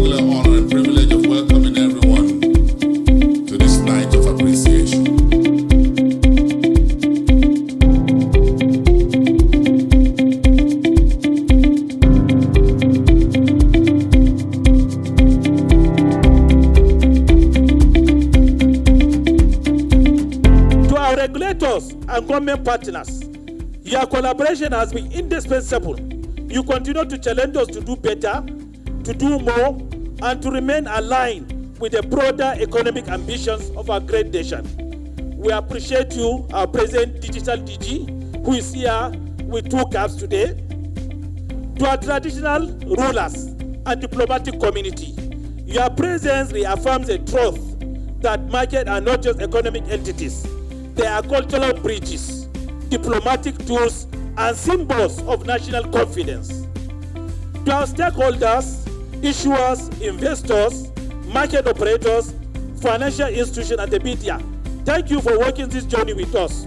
particular honor and privilege of welcoming everyone to this night of appreciation. To our regulators and government partners, your collaboration has been indispensable. You continue to challenge us to do better, to do more, and to remain aligned with the broader economic ambitions of our great nation. We appreciate you, our present digital DG, who is here with 2 caps today. To our traditional rulers and diplomatic community, your presence reaffirms the truth that markets are not just economic entities. They are cultural bridges, diplomatic tools, and symbols of national confidence. To our stakeholders, issuers, investors, market operators, financial institutions, and the media, thank you for walking this journey with us.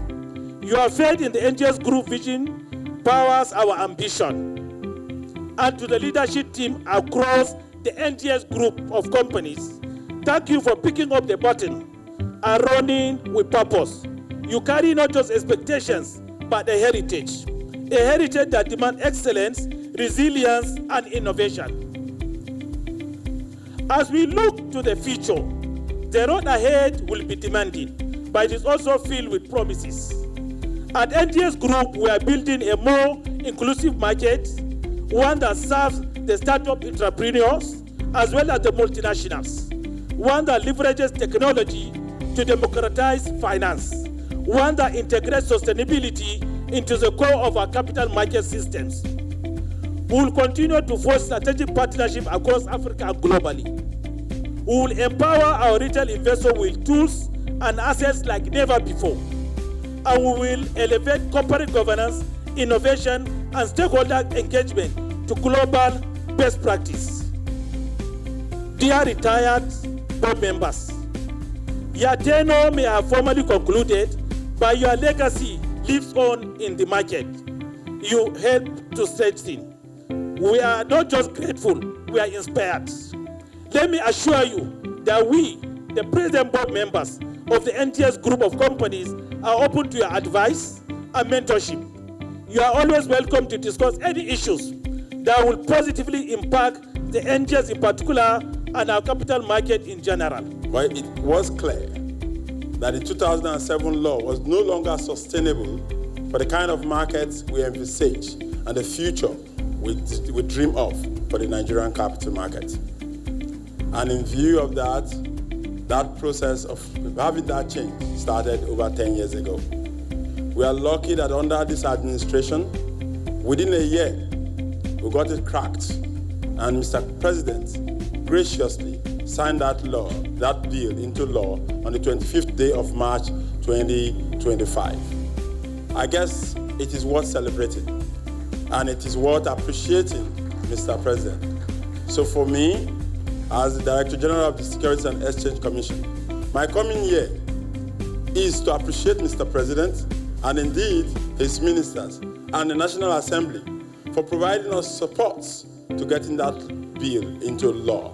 Your faith in the NGX Group vision powers our ambition. And to the leadership team across the NGX Group of companies, thank you for picking up the baton and running with purpose. You carry not just expectations, but a heritage that demands excellence, resilience, and innovation. As we look to the future, the road ahead will be demanding, but it is also filled with promises. At NGX Group, we are building a more inclusive market, one that serves the startup entrepreneurs as well as the multinationals, one that leverages technology to democratize finance, one that integrates sustainability into the core of our capital market systems. We will continue to forge strategic partnership across Africa and globally. We will empower our retail investors with tools and assets like never before. And we will elevate corporate governance, innovation, and stakeholder engagement to global best practice. Dear retired board members, your tenure may have formally concluded, but your legacy lives on in the market. You help to strengthen. We are not just grateful, we are inspired. Let me assure you that we, the present board members of the NGX Group of companies, are open to your advice and mentorship. You are always welcome to discuss any issues that will positively impact the NGX in particular and our capital market in general. Well, it was clear that the 2007 law was no longer sustainable for the kind of markets we envisage and the future we dream of for the Nigerian capital market. And in view of that process of having that change started over 10 years ago. We are lucky that under this administration, within a year, we got it cracked. And Mr. President graciously signed that bill into law on the 25th day of March 2025. I guess it is worth celebrating, and it is worth appreciating, Mr. President. So for me, as the Director General of the Securities and Exchange Commission, my coming year is to appreciate Mr. President and indeed his ministers and the National Assembly for providing us support to getting that bill into law,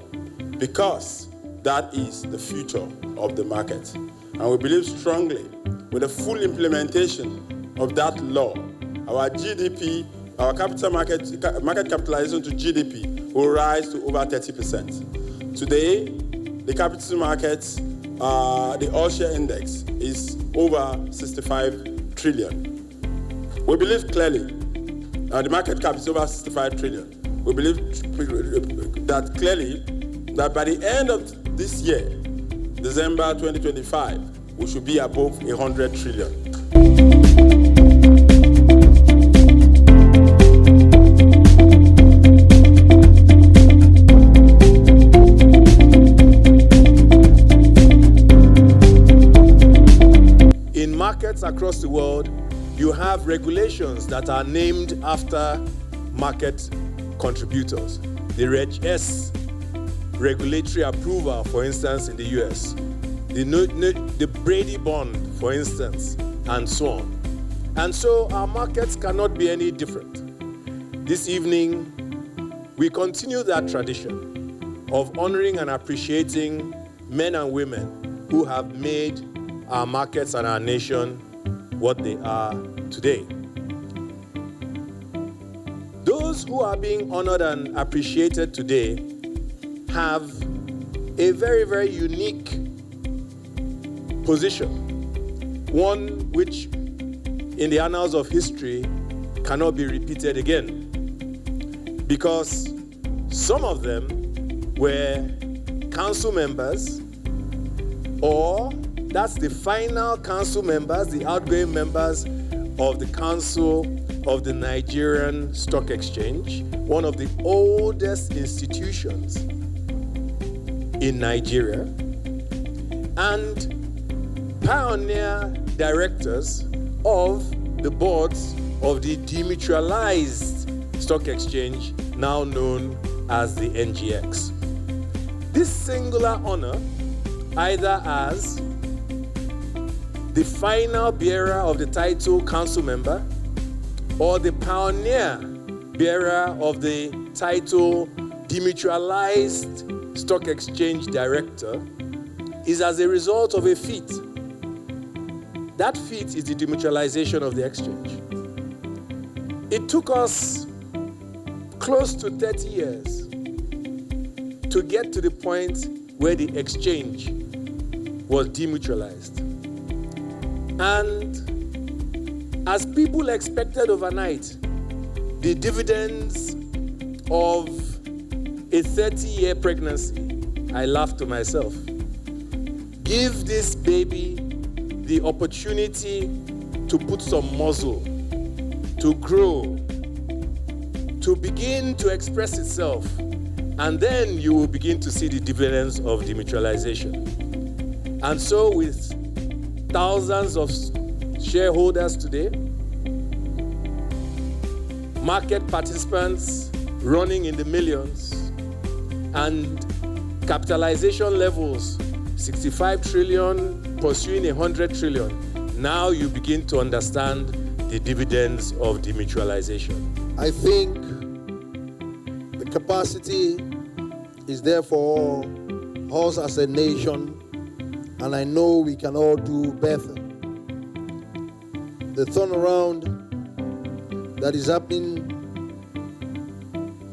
because that is the future of the market. And we believe strongly with the full implementation of that law, our GDP, our capital market capitalization to GDP will rise to over 30%. Today, the capital markets, the all-share index is over 65 trillion. We believe clearly the market cap is over 65 trillion. We believe that clearly that by the end of this year, December 2025, we should be above 100 trillion. In markets across the world, you have regulations that are named after market contributors. The Reg S regulatory approval, for instance, in the US, the Brady Bond, for instance, and so on. And so our markets cannot be any different. This evening, we continue that tradition of honoring and appreciating men and women who have made our markets and our nation what they are today. Those who are being honored and appreciated today have a very, very unique position, one which in the annals of history cannot be repeated again, because some of them were council members, or that's the final council members, the outgoing members of the Council of the Nigerian Stock Exchange, one of the oldest institutions in Nigeria, and pioneer directors of the boards of the demutualized stock exchange, now known as the NGX. This singular honor, either as the final bearer of the title council member or the pioneer bearer of the title demutualized stock exchange director, is as a result of a feat. That feat is the demutualization of the exchange. It took us close to 30 years to get to the point where the exchange was demutualized. And as people expected overnight, the dividends of a 30-year pregnancy, I laughed to myself. Give this baby the opportunity to put some muscle, to grow, to begin to express itself, and then you will begin to see the dividends of demutualization. And so with thousands of shareholders today, market participants running in the millions, and capitalization levels 65 trillion pursuing 100 trillion, now you begin to understand the dividends of demutualization. I think the capacity is there for us as a nation, and I know we can all do better. The turnaround that is happening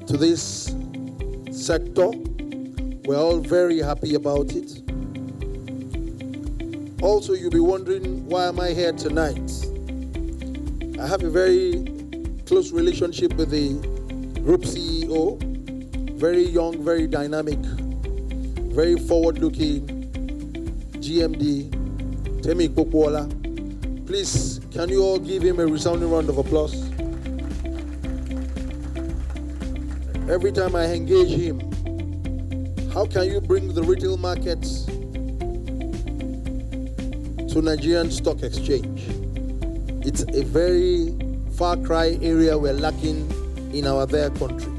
to this sector, we're all very happy about it. Also, you'll be wondering, why am I here tonight? I have a very close relationship with the group CEO, very young, very dynamic, very forward-looking GMD, Temi Kokwola. Please, can you all give him a resounding round of applause? Every time I engage him, how can you bring the retail markets to Nigerian Stock Exchange? It's a very far cry area we're lacking in our their country.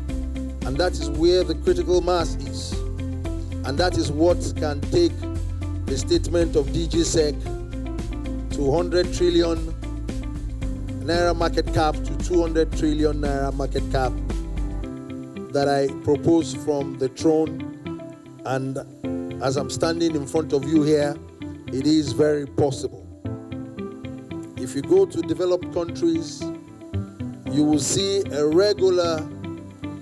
And that is where the critical mass is. And that is what can take the statement of DGSEC to 100 trillion naira market cap to 200 trillion naira market cap that I propose from the throne. And as I'm standing in front of you here, it is very possible. If you go to developed countries, you will see a regular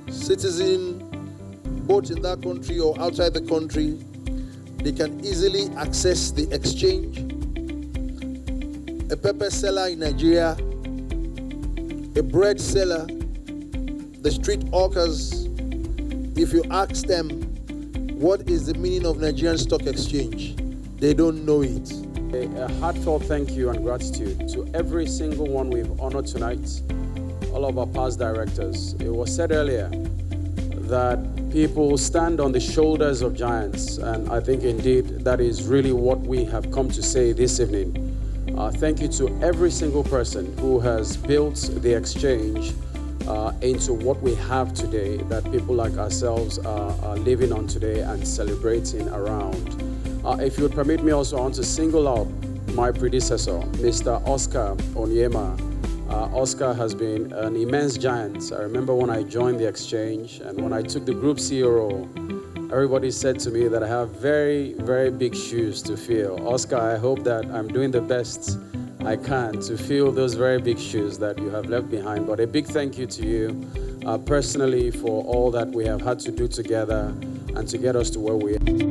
citizen, both in that country or outside the country. They can easily access the exchange. A pepper seller in Nigeria, a bread seller, the street hawkers, if you ask them what is the meaning of Nigerian Stock Exchange, they don't know it. A heartfelt thank you and gratitude to every single one we've honored tonight, all of our past directors. It was said earlier that people stand on the shoulders of giants, and I think indeed that is really what we have come to say this evening. Thank you to every single person who has built the exchange into what we have today, that people like ourselves are living on today and celebrating around. If you would permit me also, I want to single out my predecessor, Mr. Oscar Onyema. Oscar has been an immense giant. I remember when I joined the exchange and when I took the group CEO role, Everybody said to me that I have very, very big shoes to fill. Oscar, I hope that I'm doing the best I can to fill those very big shoes that you have left behind. But a big thank you to you personally for all that we have had to do together and to get us to where we are.